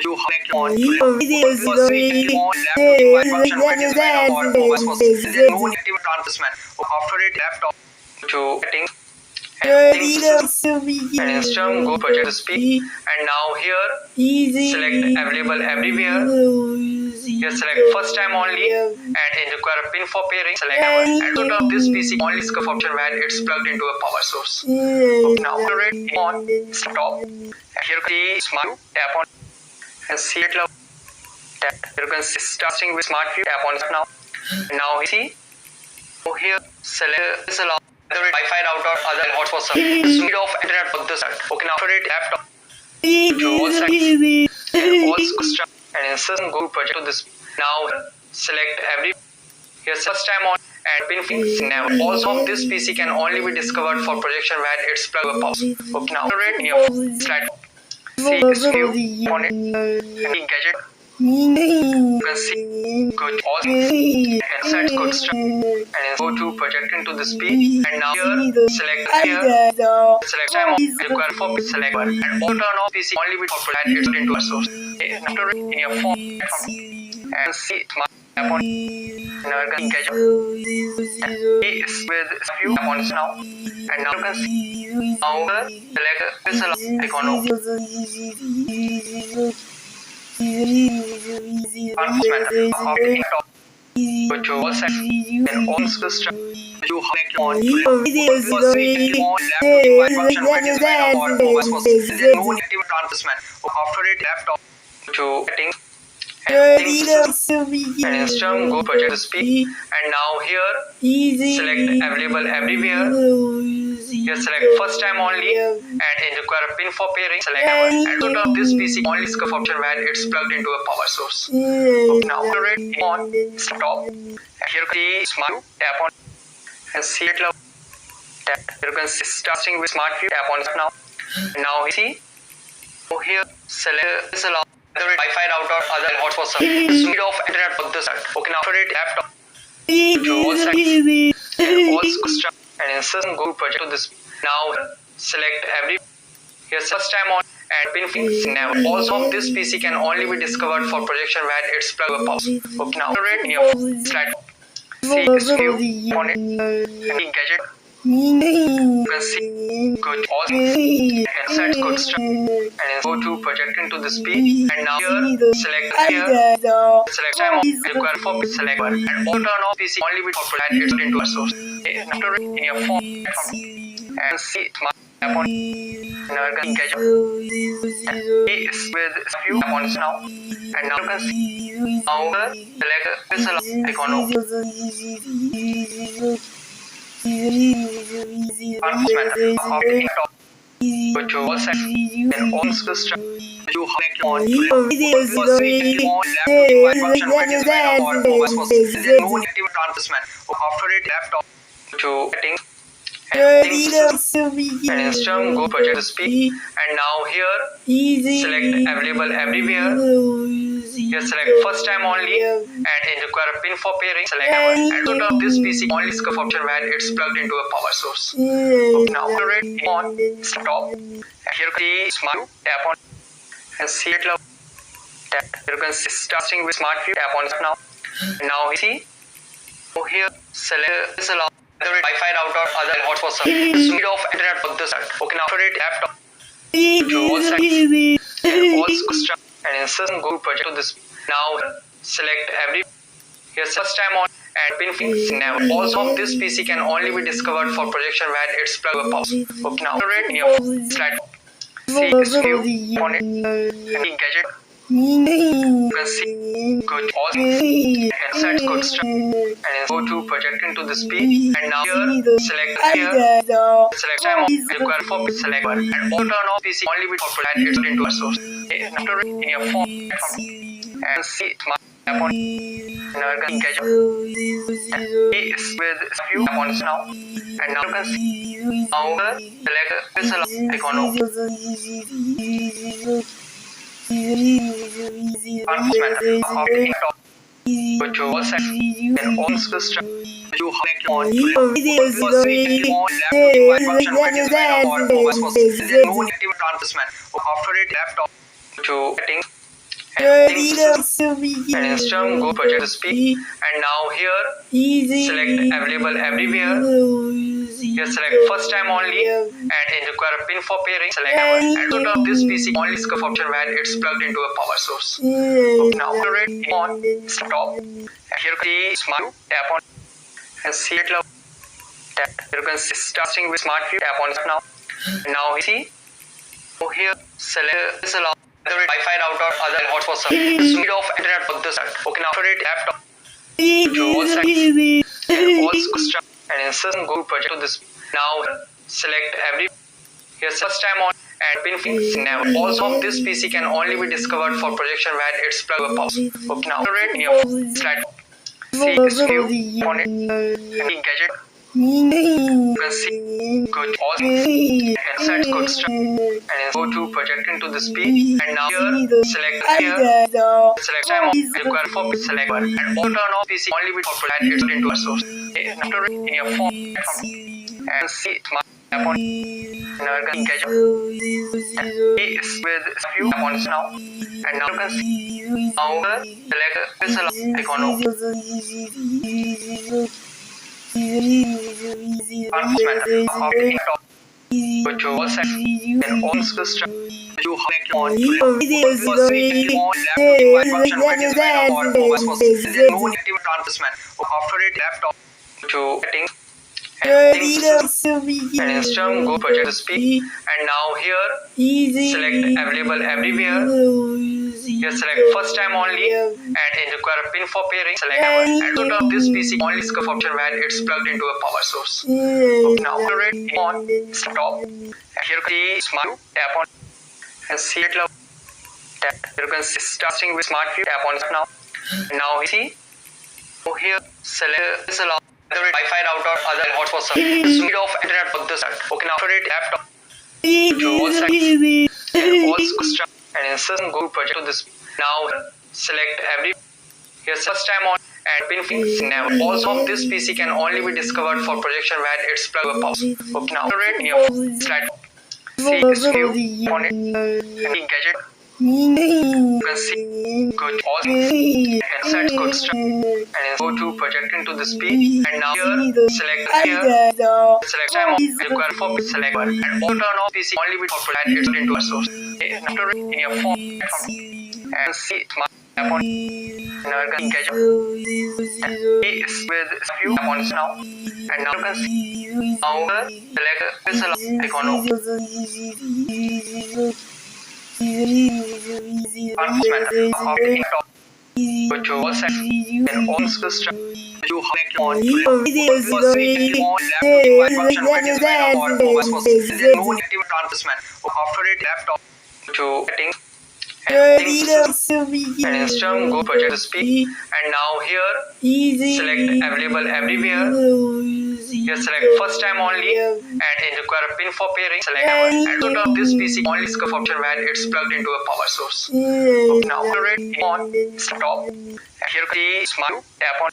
You select on first switch on left to device function identifier or mobile source. There is no negative transmission. After it, laptop to settings and instant go project to speak, and now here select available everywhere. Here select first time only and it require a pin for pairing. Select and to turn this PC only scuff option when it's plugged into a power source. Okay, now on stop. Here the smart tap on and see it love tap. You can see starting with smart view tap on it now. Now see here select this allow the Wi-Fi router or other hotspot service. Speed of internet for this side. Okay, now after it laptop to all sides and all construct and insert go to project to this. Now select every here first time on and pin fix never. Also this PC can only be discovered for projection when it's plugged with power. Okay, now after it in your slide see this view on it any gadget. You can see good all inside good structure and go to project into the speed and now here select here select time on require for select and all turn off PC only with for project it into a source. After in your phone and see smart tap on now you can gadget is with few tap on now and now you can see now select this icon but you also and on system you select on first switch on left to device function identifier or mobile source. There is no negative transmission. After it laptop to settings and instant go project to speak and now here select available everywhere. Here select first time only and it require a pin for pairing. Select and to turn this PC only scuff option when it's plugged into a power source. Okay, now after it on stop. Here the smart tap on and see it love tap. You can see starting with smart view tap on now. Now see here select this allow the Wi-Fi router or other hotspot service. Speed of internet for this side. Okay, now after it laptop to all sides and all construct and insert go to project to this. Now select every here first time on and pin fix never. Also this PC can only be discovered for projection when it's plugged with power. Okay, now in your slide see this view on it any gadget. You can see good all inside good structure and go to project into the speed and now here select here select time on require for select and all turn off PC only with for project it's into a source. After in your phone and see smart tap on now you can gadget is with few tap on now and now you can see now select this icon but you also and on system you select on first switch on left to device function identifier or mobile source. There is no negative transmission. After it laptop to settings and instant go project to speak and now here select available everywhere. Here select first time only and it require a pin for pairing. Select and to turn this PC only scuff option when it's plugged into a power source. Okay, now after it on stop. Here the smart tap on and see it love tap. You can see starting with smart view tap on now. Now see here select this allow the Wi-Fi router or other hotspot service. Speed of internet for this side. Okay, now after it laptop to all sides and all construct and insert go to project to this. Now select every here first time on and pin fix never. Also this PC can only be discovered for projection when it's plugged with power. Okay, now after it in your slide see this view on it any gadget. You can see good all inside good structure and go to project into the speed and now here select here select time on require for select and all turn off PC only with for project it's into a source. After in your phone and see smart tap on now you can gadget is with few tap on now and now you can see now select this icon but you also and on system you select on first switch on left to device function identifier or mobile source. There is no negative transmission. After it laptop to settings and in system go project to speak, and now here select available everywhere. Here select first time only, and in require a pin for pairing, select and to turn this PC only discover option when it's plugged into a power source. Okay, now rate on stop. And here the smart tap on and see it love tap. You can see starting with smart view, tap on it now. And now you see here select this allow either Wi-Fi router or other hotspot service. Speed of internet for this side. Okay, now rate laptop to all sides and all system and in system go project to this. Now select every here first time on and pin fix never. Also of this PC can only be discovered for projection when it's plugged power. Okay, now rate in your slide. See this view on it. Any gadget. You can see good all and set good structure and go to project into the speed and now here select time on require for select one and all turn off PC only with for and it's into a source. After in your phone and see smart tap on now you can gadget is with few tap on now and now you can see now select this icon but you also and on system you have on no active transmission after it laptop to settings and in system go project to speak and now here select available everywhere. Here select first time only and in require a pin for pairing, select and to turn this PC only discover option when it's plugged into a power source. Okay, now rate on stop. And here the smart tap on and see it love tap. You can see starting with smart view tap on it now. And now you see here select this allow either Wi-Fi router or other hotspot service. Speed of internet for this side. Okay, now rate laptop to all sides and all system and in system go project to this. Now select every here first time on and pin fix never. Also of this PC can only be discovered for projection when it's plugged power. Okay, now rate in your slide. See this view on it. Any gadget. You can see good all and set good structure and go to project into the speed and now here select time on require for select one and all turn off PC only with for and it's into a source. After in your phone and see smart tap on now you can gadget is with few tap on now and now you can see now select this icon but you also and on system you have on no active transmission after it laptop to settings and in system go project to speak and now here select available everywhere. Here select first time only and in require a pin for pairing, select and to turn this PC only discover option when it's plugged into a power source. Okay, now rate on stop. And here the smart tap on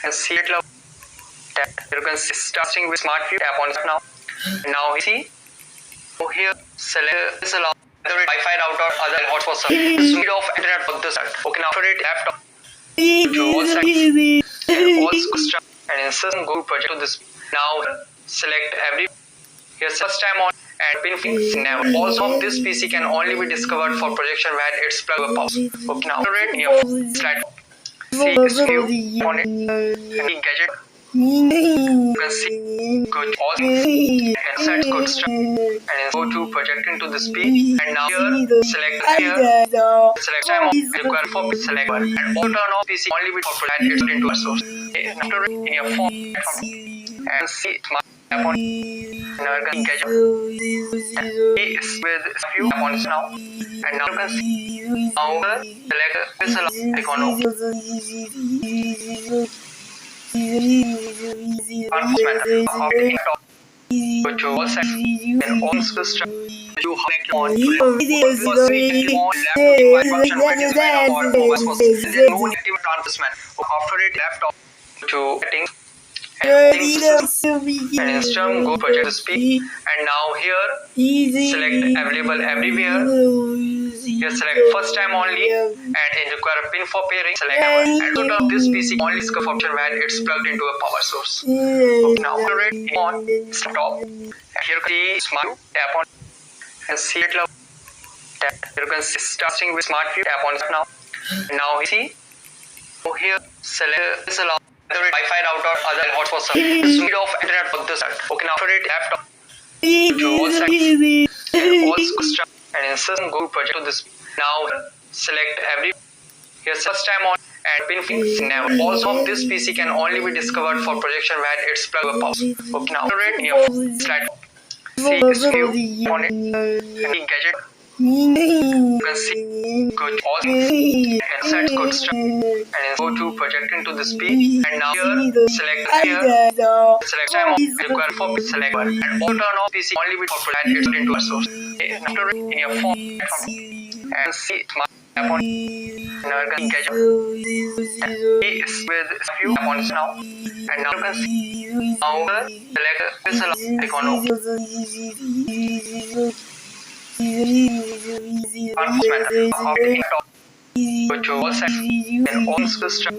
and see it love tap. You can see starting with smart view tap on now. And now you see here select this allow either Wi-Fi router or other hotspot service. Speed of internet for this side. Okay, now rate laptop to all sides and all system and in system go project to this. Now select every here first time on and pin fix never. Also of this PC can only be discovered for projection when it's plugged power. Okay, now rate in your slide. See this view on it. Any gadget. You can see good all and set good structure and go to project into the speed and now here select time on require for select one and all turn off PC only with for and it's into a source. After in your phone and see smart tap on now you can gadget is with few tap on now and now you can see now select this icon but you also and on system you have on no active transmission after it laptop to settings and in system go project to speak, and now here select available everywhere. Here select first time only, and in require a pin for pairing, select and to turn this PC only scuff option when it's plugged into a power source. Okay, now on stop, and here the smart tap on and see it love tap. You can see starting with smart view, tap on it now. Now you see, so here select this allow Wi-Fi router or other hotspot speed of internet for this. Okay, now after it laptop to all sites and all custom and in system go project to this. Now select every here first time on and pin fix never. Also this PC can only be discovered for projection when it's plugged with power. Okay, now after it in your slide see this view on it any gadget. You can see good all inside good stuff and go to project into the speed and now here select time on require for select one and all turn off PC only with for and it's into a source. Okay, after it in your phone and see smart tap on now you can gadget is with view tap on now and now you can see now select this icon of unfortunate of the top, which was and all system